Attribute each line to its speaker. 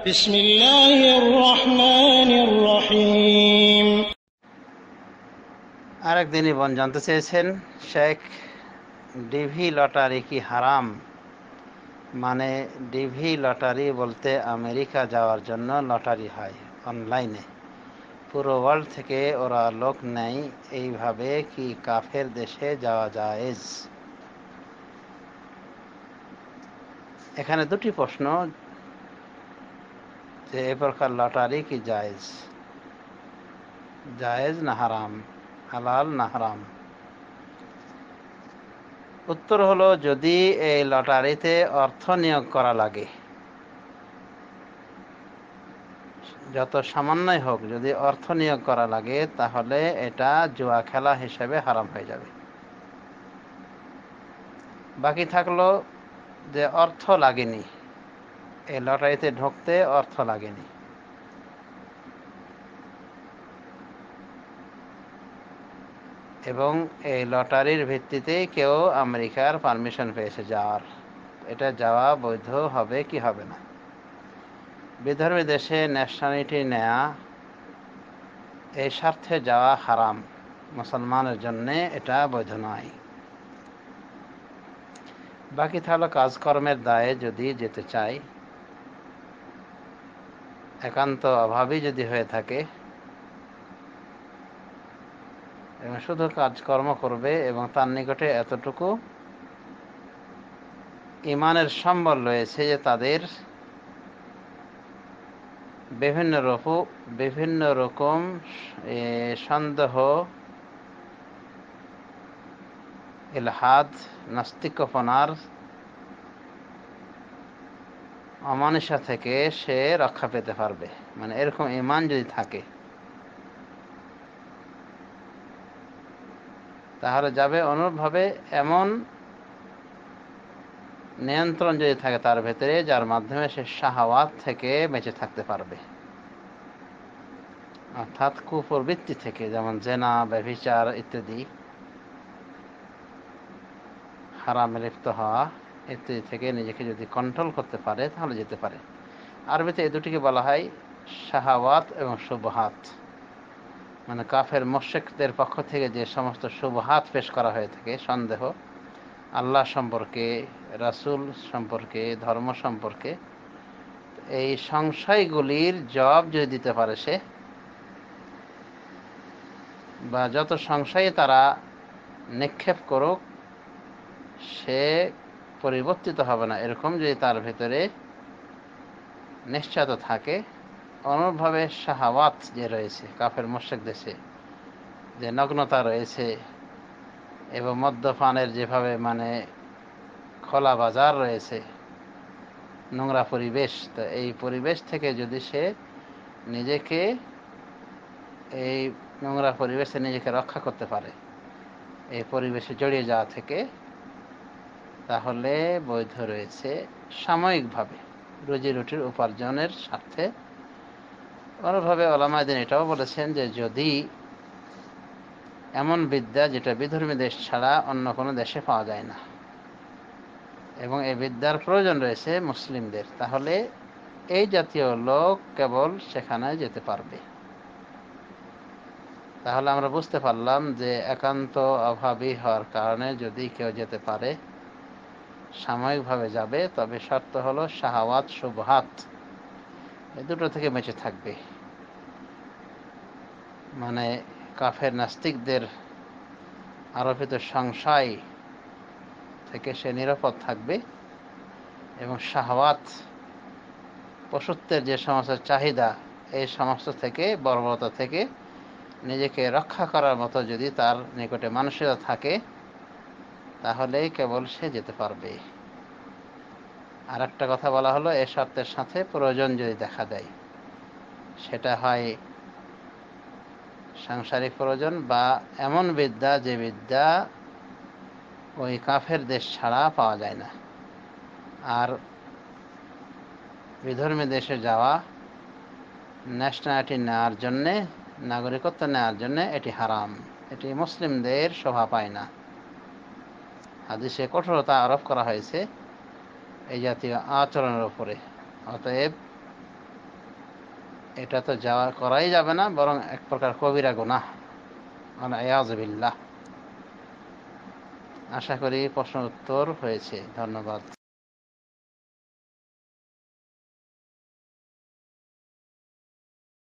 Speaker 1: বিসমিল্লাহির রহমানির রহিম।
Speaker 2: আরেকদিনই বোন জানতে চেয়েছেন, শেখ ডিভি লটারি কি হারাম? মানে ডিভি লটারি বলতে আমেরিকা যাওয়ার জন্য লটারি হয় অনলাইনে, পুরো ওয়ার্ল্ড থেকে ওরা লোক নেয়, এইভাবে কি কাফের দেশে যাওয়া জায়েজ? এখানে দুটি প্রশ্ন, যে এ প্রকার লটারি কি জায়েজ, জায়েজ না হারাম, হালাল না হারাম? উত্তর হলো, যদি এই লটারিতে অর্থ নিয়োগ করা লাগে, যত সামান্যই হোক, যদি অর্থ নিয়োগ করা লাগে, তাহলে এটা জুয়া খেলা হিসেবে হারাম হয়ে যাবে। বাকি থাকলো যে অর্থ লাগেনি, এই লটারিতে ঢুকতে অর্থ লাগেনি, এবং এই লটারির ভিত্তিতেই কেউ আমেরিকার পারমিশন পেয়েছে যাওয়ার, এটা যাওয়া বৈধ হবে কি হবে না? বিধর্মী দেশে ন্যাশনালিটি নেয়া, এই স্বার্থে যাওয়া হারাম, মুসলমানের জন্য এটা বৈধ নয়। বাকি থাকলো কাজকর্মের দায়ে যদি যেতে চাই, একান্ত অভাবী যদি হয়ে থাকে এবং শুধু কাজকর্ম করবে এবং তার নিকটে এতটুকু ইমানের সম্বল রয়েছে যে তাদের বিভিন্ন রকম সন্দেহ, ইলহাদ, নাস্তিকপনার অমানিসা থেকে সে রক্ষা পেতে পারবে, মানে এরকম ইমান যদি থাকে, তাহলে যাবে। অনুরূপভাবে এমন নিয়ন্ত্রণ যদি থাকে তার ভেতরে, যার মাধ্যমে সে শাহাওয়াত থেকে বেঁচে থাকতে পারবে, অর্থাৎ কুপ্রবৃত্তি থেকে, যেমন জেনা, ব্যভিচার ইত্যাদি, হারামে লিপ্ত হওয়া ইত্যাদি থেকে নিজেকে যদি কন্ট্রোল করতে পারে, তাহলে যেতে পারে। আরবিতে এই দুটিকে বলা হয় শাহাওয়াত এবং শুবহাত। মানে কাফের মুশরিকদের পক্ষ থেকে যে সমস্ত শুবহাত পেশ করা হয়ে থাকে, সন্দেহ আল্লাহ সম্পর্কে, রাসূল সম্পর্কে, ধর্ম সম্পর্কে, এই সংশয়গুলির জবাব যদি দিতে পারে সে, বা যত সংশয়ে তারা নিক্ষেপ করুক, সে পরিবর্তিত হবে না, এরকম যদি তার ভেতরে নিশ্চয়তা থাকে। অনুরূপভাবে শাহাওয়াত যে রয়েছে কাফের মুশরিক দেশে, যে নগ্নতা রয়েছে এবং মদ্যপানের যেভাবে মানে খোলা বাজার রয়েছে, নোংরা পরিবেশ, তো এই পরিবেশ থেকে যদি সে নিজেকে, এই নোংরা পরিবেশে নিজেকে রক্ষা করতে পারে, এই পরিবেশে জড়িয়ে যাওয়া থেকে, তাহলে বৈধ রয়েছে সাময়িকভাবে রুজি রুটির উপার্জনের স্বার্থে। অনুভাবে ওলামায়ে দ্বীন এটাও বলেছেন যে যদি এমন বিদ্যা যেটা বিধর্মী দেশ ছাড়া অন্য কোনো দেশে পাওয়া যায় না, এবং এই বিদ্যার প্রয়োজন রয়েছে মুসলিমদের, তাহলে এই জাতীয় লোক কেবল সেখানে যেতে পারবে। তাহলে আমরা বুঝতে পারলাম যে একান্ত অভাবী হওয়ার কারণে যদি কেউ যেতে পারে, সাময়িকভাবে যাবে, তবে শর্ত হলো শাহাওয়াত, শুবহাত, এই দুটো থেকে বেঁচে থাকবে। মানে কাফের নাস্তিকদের আরোপিত সংশয় থেকে সে নিরাপদ থাকবে, এবং শাহাওয়াত, পশুত্বের যে সমস্ত চাহিদা, এই সমস্ত থেকে, বর্বরতা থেকে নিজেকে রক্ষা করার মতো যদি তার নিকটে মানসিকতা থাকে, তাহলে কেবল সে যেতে পারবে। আর একটা কথা বলা হলো, এ শর্তের সাথে প্রয়োজন যদি দেখা দেয়, সেটা হয় সাংসারিক প্রয়োজন বা এমন বিদ্যা যে বিদ্যা ওই কাফের দেশ ছাড়া পাওয়া যায় না। আর বিধর্মী দেশে যাওয়া, ন্যাশনালিটি নেওয়ার জন্যে, নাগরিকত্ব নেওয়ার জন্যে এটি হারাম, এটি মুসলিমদের শোভা পায় না। হাদিসে কঠোরতা আরোপ করা হয়েছে এই জাতীয় আচরণের উপরে। অতএব এটা তো যাওয়া করাই যাবে না, বরং এক প্রকার কবিরা গুনাহ, আয়াযুবিল্লাহ। আশা করি প্রশ্ন উত্তর হয়েছে। ধন্যবাদ।